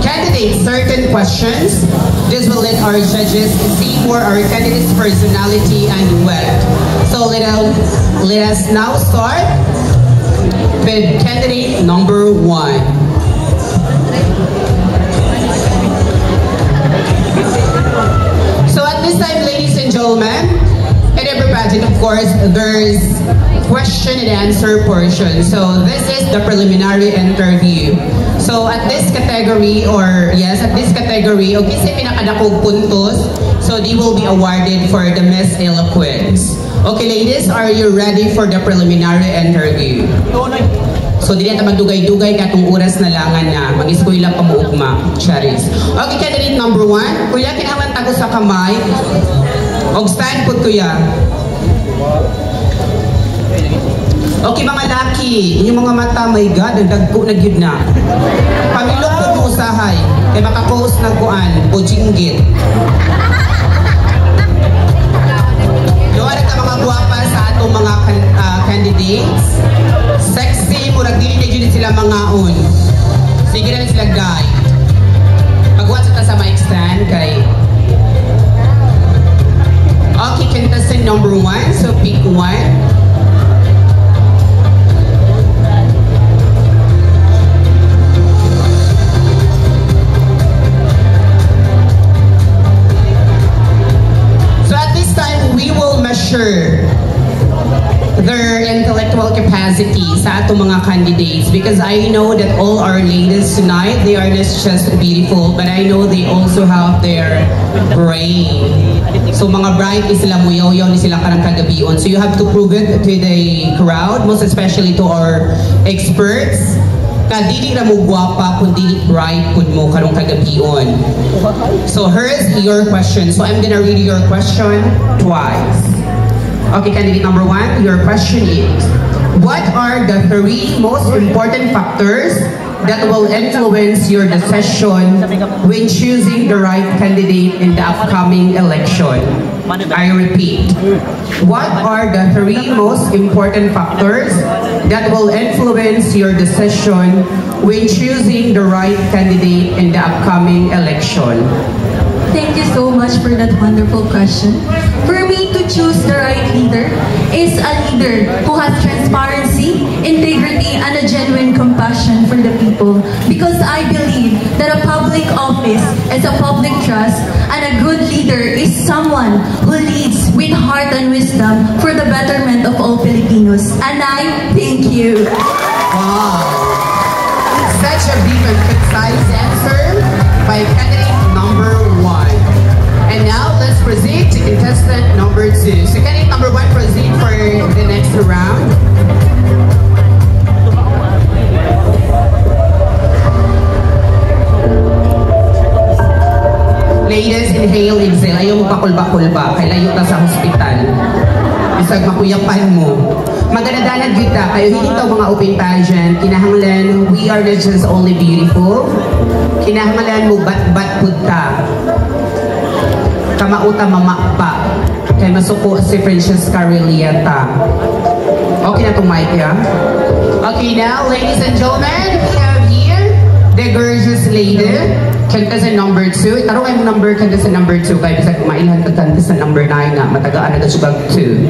candidates certain questions. This will let our judges see more our candidate's personality and wealth. So let us now start with candidate number 1. So at this time, ladies and gentlemen, in every pageant, of course, there's question and answer portion. So this is the preliminary interview. So at this category, okay, sa pinakadakog puntos, so they will be awarded for the Miss Eloquence. Okay, ladies, are you ready for the preliminary interview? So di natin magdugay-dugay katong oras na langan na mag-iskuy lang pamuugma, Charis. Okay, candidate number 1. Kuya, kinahanglan tago sa kamay. Og stand put, kuya. Okay, mga laki, inyong mga mata, my God, nagdagko na gyud na. Pamilok na usahay, kay makapost na kuan, bujinggit. Doon ka mga guwapa sa atong mga candidates. Sexy, murag dili na yun sila mga on. Sige na sila guide. Pagwat sa mic stand kay. Okay, contestant number 1, so pick 1. Their intellectual capacity sa atong mga candidates, because I know that all our ladies tonight, they are not just beautiful, but I know they also have their brain. So mga bright is sila, muyaw-yaw ni sila karang kagabion. So you have to prove it to the crowd, most especially to our experts. Dili ra mo guwapa kundi bright pud mo karong kagabion. So here's your question. So I'm gonna read your question twice. Okay, candidate number 1, your question is, what are the 3 most important factors that will influence your decision when choosing the right candidate in the upcoming election? I repeat, what are the 3 most important factors that will influence your decision when choosing the right candidate in the upcoming election? Thank you so much for that wonderful question. For me, to choose the right leader is a leader who has transparency, integrity, and a genuine compassion for the people. Because I believe that a public office is a public trust, and a good leader is someone who leads with heart and wisdom for the betterment of all Filipinos. And I thank you. Wow! Such a big and concise answer by candidate number 1. And now let's proceed to contestant number 2. So candidate number 1, proceed for the next round. Ladies, inhale, exhale. Ayaw mo bakul-bakul ba? Kaya layo ka sa hospital. Isag makuyapan mo. Magandadanan kita. Kayo hindi ito mga open pageant. Kinahanglan, we are not just only beautiful. Kinahanglan mo bat-bat punta. Kamauta mamakpa. Kaya masuko si Francesca Relieta. Okay na itong mic, ya? Okay, now, ladies and gentlemen, we have here the gorgeous lady, contestant number 2. Tarong ay mo number, contestant number 2. Kaya bisa kumailan ka contestant number 9 na matagaan na kasubag 2.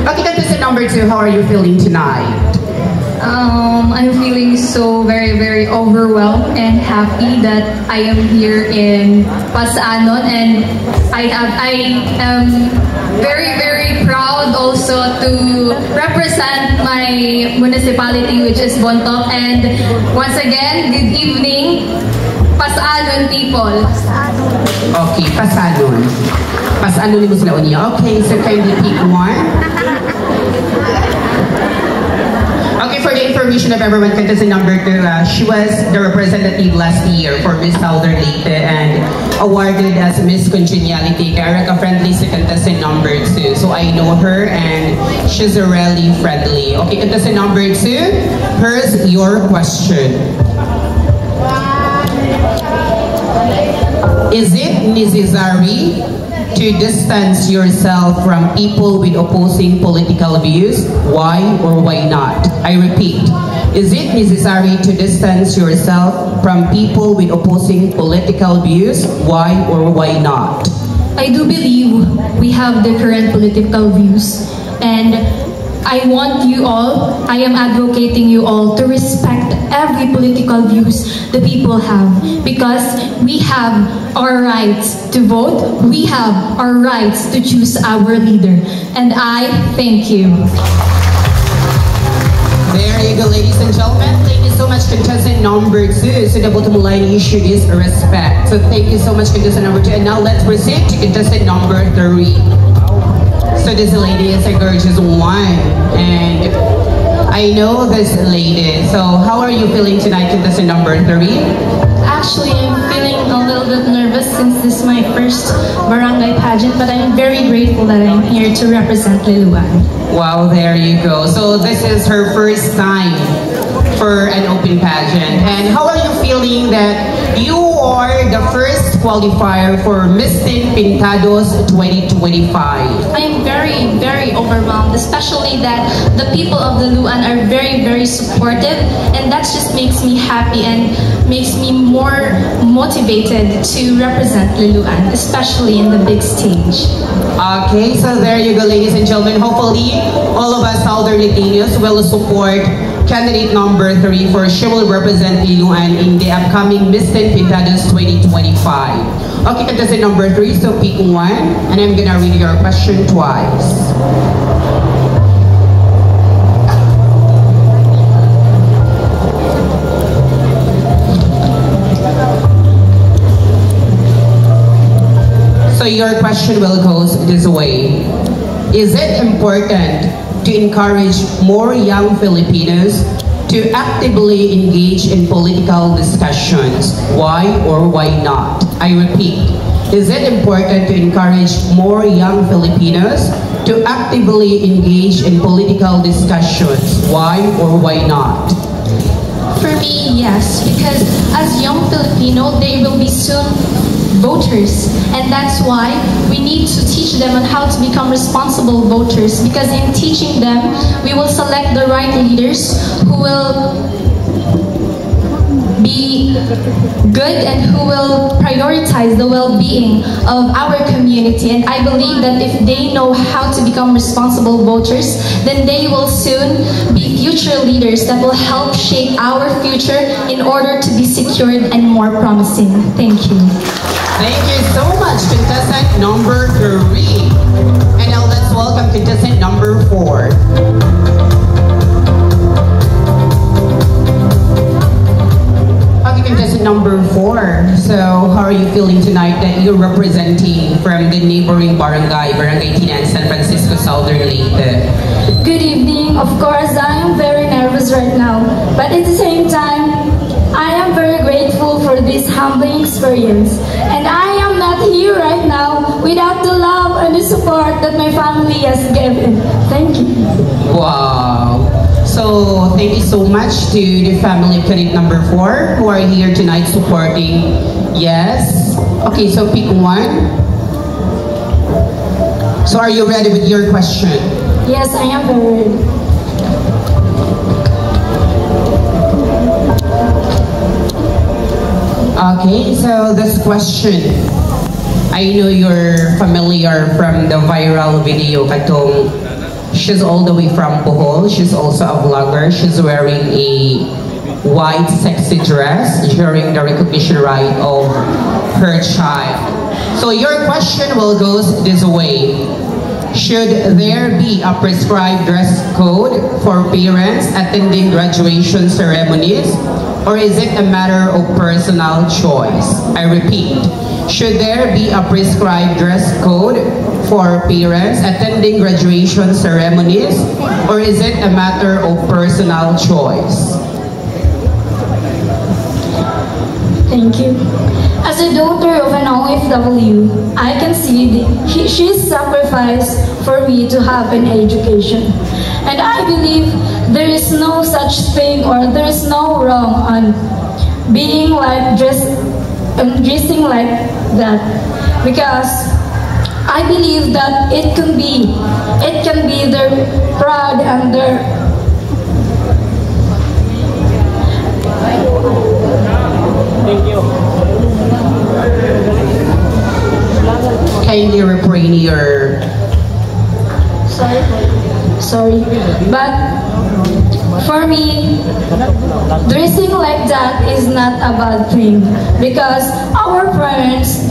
Okay, contestant number 2, how are you feeling tonight? I'm feeling so very, very overwhelmed and happy that I am here in Pasanon, and I am very, very proud also to represent my municipality, which is Bontoc. And once again, good evening, Pasanon people. Okay, Pasanon. Pasanon ni mo sila unya. Okay, so kindly pick 1. Okay, for the information of everyone, contestant number 2, she was the representative last year for Miss Southern Leyte and awarded as Miss Congeniality. Kaya ka-friendly si contestant number 2. So I know her and she's really friendly. Okay, contestant number 2, here's your question. Is it necessary to distance yourself from people with opposing political views? Why or why not? I repeat, Is it necessary to distance yourself from people with opposing political views? Why or why not? I do believe we have different political views, and I want you all, I am advocating you all to respect every political views the people have, because we have our rights to vote, we have our rights to choose our leader, and I thank you. There you go, ladies and gentlemen. Thank you so much, contestant number 2. So the bottom line issue is respect. So thank you so much, contestant number 2. And now let's proceed to contestant number 3. So this lady is a gorgeous one. And I know this lady. So how are you feeling tonight, contestant number 3? Actually, I'm feeling a little bit nervous since this is my first barangay pageant, but I'm very grateful that I'm here to represent Liloan. Wow, there you go. So this is her first time for an open pageant. And how are you feeling that you are the first qualifier for Miss Teen Pintados 2025? I'm very, very overwhelmed, especially that the people of the Luan are very, very supportive, and that just makes me happy and makes me more motivated to represent Liloan, especially in the big stage. Okay, so there you go, ladies and gentlemen. Hopefully, all of us Southern Latinos will support candidate number 3 for she will represent Liloan in the upcoming Miss Teen Pintados 2025. Okay, contestant number 3, so pick one, and I'm gonna read your question twice. So your question will go this way. Is it important to encourage more young Filipinos to actively engage in political discussions? Why or why not? I repeat, is it important to encourage more young Filipinos to actively engage in political discussions? Why or why not? For me, yes, because as young Filipino, they will be soon voters, and that's why we need to teach them on how to become responsible voters, because in teaching them, we will select the right leaders who will be good and who will prioritize the well-being of our community. And I believe that if they know how to become responsible voters, then they will soon be future leaders that will help shape our future in order to be secured and more promising. Thank you. Thank you so much, contestant number 3. And now let's welcome contestant number 4. Okay, contestant number 4. So how are you feeling tonight that you're representing from the neighboring barangay, Barangay Tinan, San Francisco, Southern Leyte? Good evening. Of course, I am very nervous right now, but at the same time, I am very grateful for this humbling experience. And I am not here right now without the love and the support that my family has given. Thank you. Wow. So thank you so much to the family of candidate number 4 who are here tonight supporting. Yes. Okay, so pick one. So are you ready with your question? Yes, I am very ready. Okay, so this question, I know you're familiar from the viral video katong she's all the way from Bohol. She's also a vlogger. She's wearing a white sexy dress during the recognition rite of her child. So your question will go this way. Should there be a prescribed dress code for parents attending graduation ceremonies? Or is it a matter of personal choice? I repeat, should there be a prescribed dress code for parents attending graduation ceremonies? Or is it a matter of personal choice? Thank you. As a daughter of an OFW, I can see she's sacrificed for me to have an education. And I believe there is no such thing, or there is no wrong on being like dressing like that, because I believe that it can be their pride and their Kindly refrain your... Sorry. But for me, dressing like that is not a bad thing because our parents,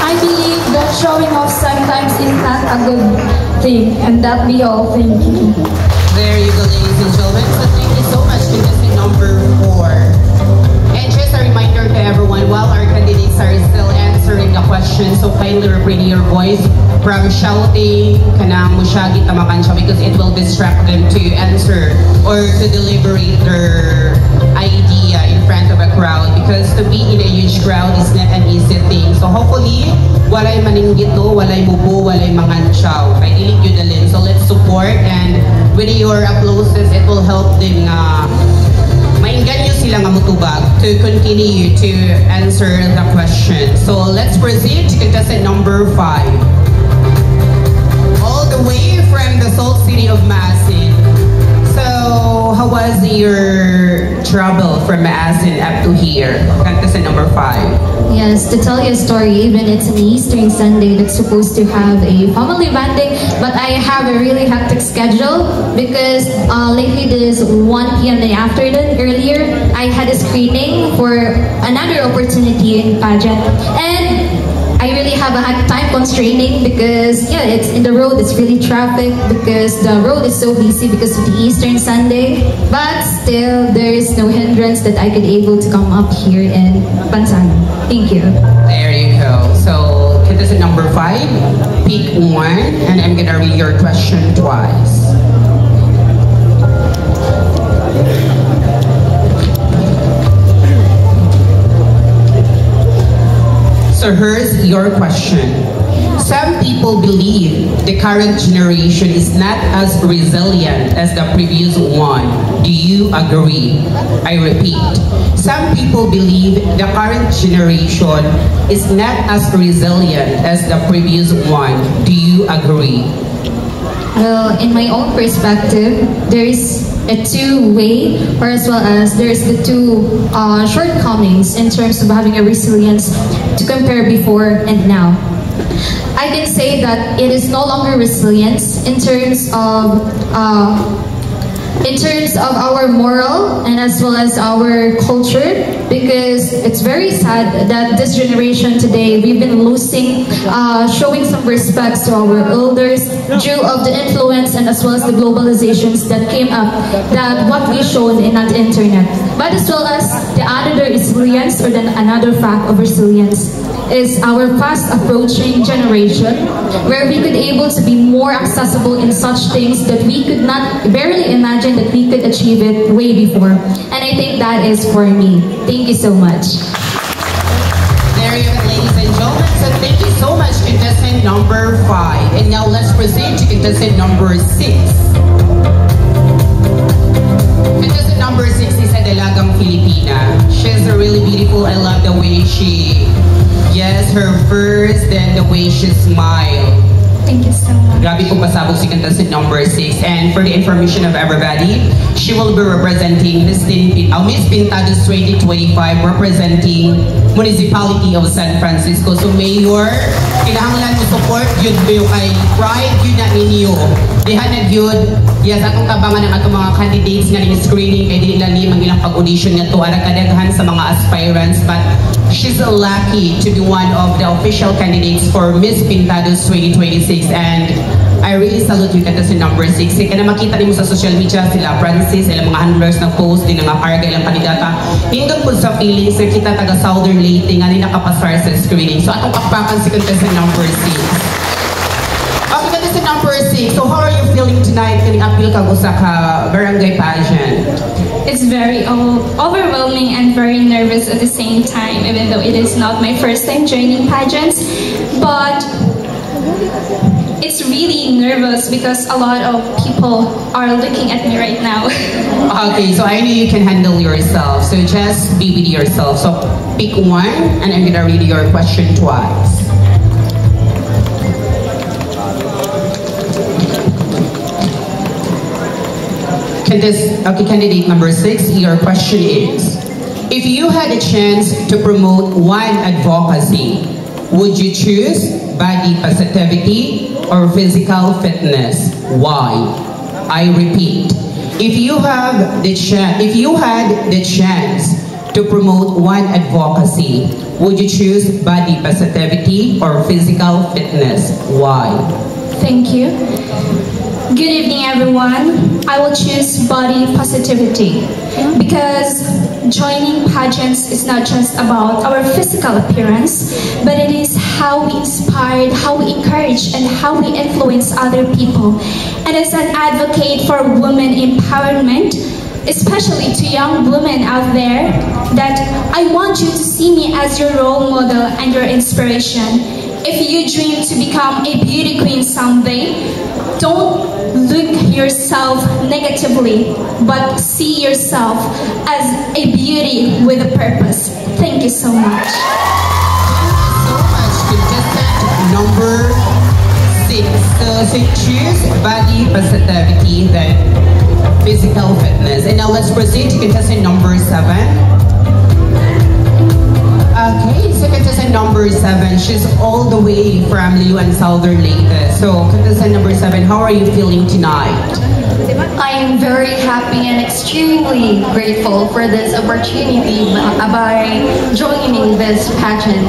I believe that showing off sometimes is not a good thing, and that we all thank you. There you go, ladies and gentlemen. So thank you so much, contestant number 4. And just a reminder to everyone, while our candidates are still answering the question, so kindly refrain your voice from shouting, kanang musyagi tamakan siya, because it will distract them to answer or to deliberate their idea in front of a crowd, because to be in a huge crowd is not an easy thing. So hopefully, walay maninggito, walay bubo, walay mangansyaw. Kay ilig yun dalin. So let's support, and with your applauses, it will help them mainganyo sila nga mutubag to continue to answer the question. So let's proceed to contestant number 5. All the way from the salt city of Maasin. So how was your travel from Maasin up to here? Contestant number 5. Yes, to tell you a story, even it's an Eastern Sunday that's supposed to have a family bonding, but I have a really hectic schedule because lately this 1 p.m. in the afternoon, earlier, I had a screening for another opportunity in pageant, and I really have a hard time constraining because yeah, it's in the road, it's really traffic because the road is so busy because of the Eastern Sunday, but still there is no hindrance that I could able to come up here in Pansan. Thank you. There you go. So contestant number 5, pick 1, and I'm gonna read your question twice. So here's your question. Some people believe the current generation is not as resilient as the previous one. Do you agree? I repeat. Some people believe the current generation is not as resilient as the previous one. Do you agree? Well, in my own perspective, there is a two-way, or as well as there's the two shortcomings in terms of having a resilience to compare before and now. I can say that it is no longer resilience in terms of our moral and as well as our culture, because it's very sad that this generation today, we've been losing, showing some respects to our elders due of the influence and as well as the globalizations that came up, that what we shown in that internet. But as well as the other resilience, or then another fact of resilience, is our fast approaching generation, where we could able to be more accessible in such things that we could not barely imagine that we could achieve it way before. And I think that is for me. Thank you so much. There you go, ladies and gentlemen. So thank you so much, contestant number 5. And now let's proceed to contestant number 6. Contestant number 6 is a dalagang Filipina. She's really beautiful. I love the way she, yes, her verse, then the way she smiled. Thank you so much. Grabe kong pasabog si contestant number 6. And for the information of everybody, she will be representing Miss Pintados 2025, representing Municipality of San Francisco. So Mayor, kinahanglan mo support yun kayo kay Pride yun na ninyo. Dihan na yun, yes, atong tabangan ng atong mga candidates nga ng screening, kay dili lang ni mga ilang pag-audition nga to, arang kadaghan sa mga aspirants, but she's lucky to be one of the official candidates for Miss Pintados 2026, and I really salute you contestant number 6. Kaya na makita niyo sa social media sila Francis, ilang mga handlers na post din nga karga ilang kandidata. Hinggang po sa feelings na kita taga Southern Leyte nga ni nakapasar sa screening. So atong pakpakan si contestant number 6. Okay, contestant number 6. So how are you feeling tonight? Kani appeal ka sa barangay pageant? It's very overwhelming and very nervous at the same time, even though it is not my first time joining pageants. But it's really nervous because a lot of people are looking at me right now. Okay, so I know you can handle yourself. So just be with yourself. So pick 1, and I'm gonna read your question twice. Okay, candidate number 6, your question is, if you had a chance to promote one advocacy, would you choose body positivity or physical fitness? Why? I repeat, if you had the chance to promote one advocacy, would you choose body positivity or physical fitness? Why? Thank you. Good evening, everyone. I will choose body positivity because joining pageants is not just about our physical appearance, but it is how we inspire, how we encourage, and how we influence other people. And as an advocate for women empowerment, especially to young women out there, that I want you to see me as your role model and your inspiration. If you dream to become a beauty queen someday, don't look yourself negatively, but see yourself as a beauty with a purpose. Thank you so much. So much, contestant number 6. So choose body positivity than physical fitness. And now let's proceed to contestant number 7. Okay, so contestant number 7, she's all the way from Liuan, Southern Leyte. So contestant number 7, how are you feeling tonight? I am very happy and extremely grateful for this opportunity by joining this pageant.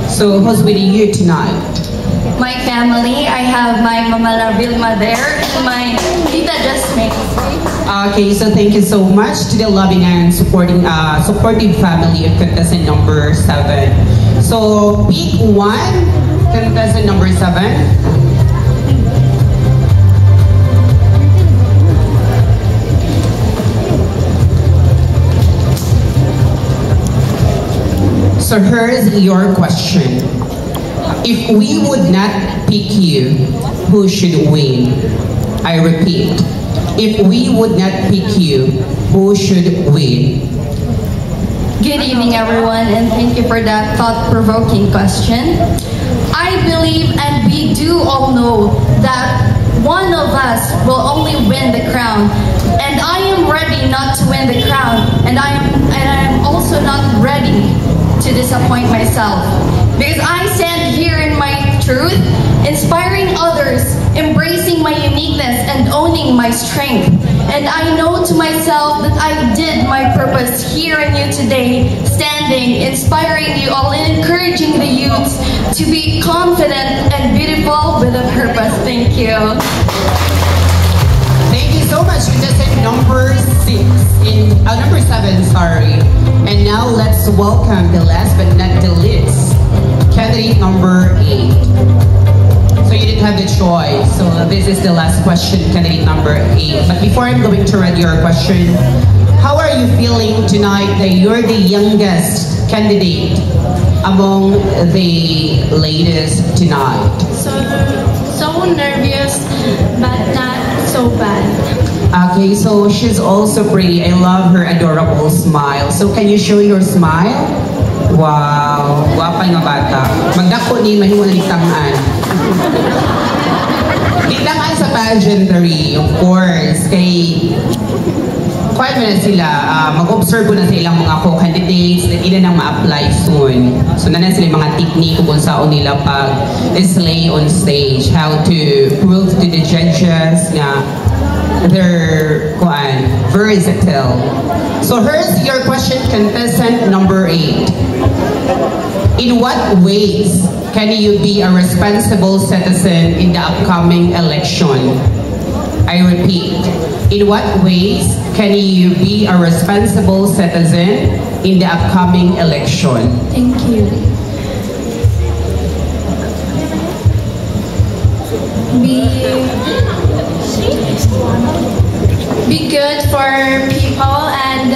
So who's with you tonight? My family, I have my Mama Vilma there and my Tita Jasmine. Okay, so thank you so much to the loving and supportive family of contestant number 7. So pick one, contestant number 7. So here's your question. If we would not pick you, who should win? I repeat, if we would not pick you, who should win? Good evening, everyone, and thank you for that thought-provoking question. I believe and we do all know that one of us will only win the crown, and I am ready not to win the crown, and I am also not ready to disappoint myself, because I stand here in my truth, inspiring others, embracing my uniqueness and owning my strength. And I know to myself that I did my purpose here in you today, standing, inspiring you all, and encouraging the youths to be confident and beautiful with a purpose. Thank you. Thank you so much. Contestant number 7, sorry. And now let's welcome the last but not the least, candidate number 8. So you didn't have the choice. So this is the last question, candidate number 8. But before I'm going to read your question, how are you feeling tonight that you're the youngest candidate among the ladies tonight? So nervous, but not so bad. Okay, so she's also pretty. I love her adorable smile. So can you show your smile? Wow, wapay nga bata. Magdako ni mahiwala ni tangan. Di tangan sa pageantry, of course. Kay quiet mo na sila, mag-observe na sa ilang mga co-candidates na ilan ang ma-apply soon. So na sila yung mga technique kung saan nila pag-slay on stage, how to prove to the judges na they're versatile. So here's your question, contestant number 8. In what ways can you be a responsible citizen in the upcoming election? I repeat, in what ways can you be a responsible citizen in the upcoming election? Thank you. Be good for people and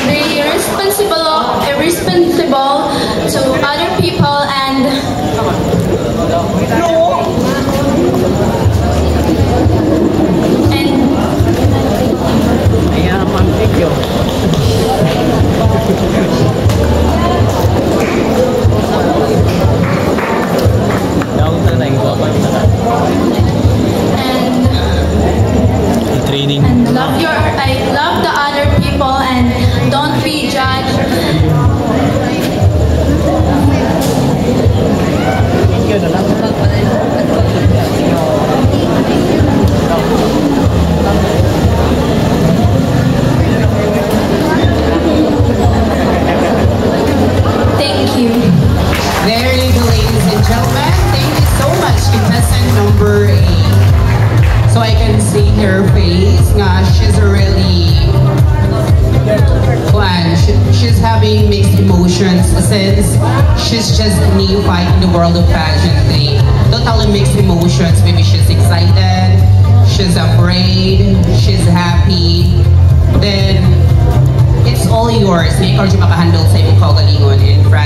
be responsible to other people and love the other people and don't be judged. Thank you. There you go, ladies and gentlemen. Thank you so much, contestant number 8. So I can see her face. She's really she's having mixed emotions since she's just neophyte in the world of pageantry. Totally mixed emotions. Maybe she's excited, she's afraid, she's happy. Then it's all yours. May ikaw makahandle sa imong kaugalingon in front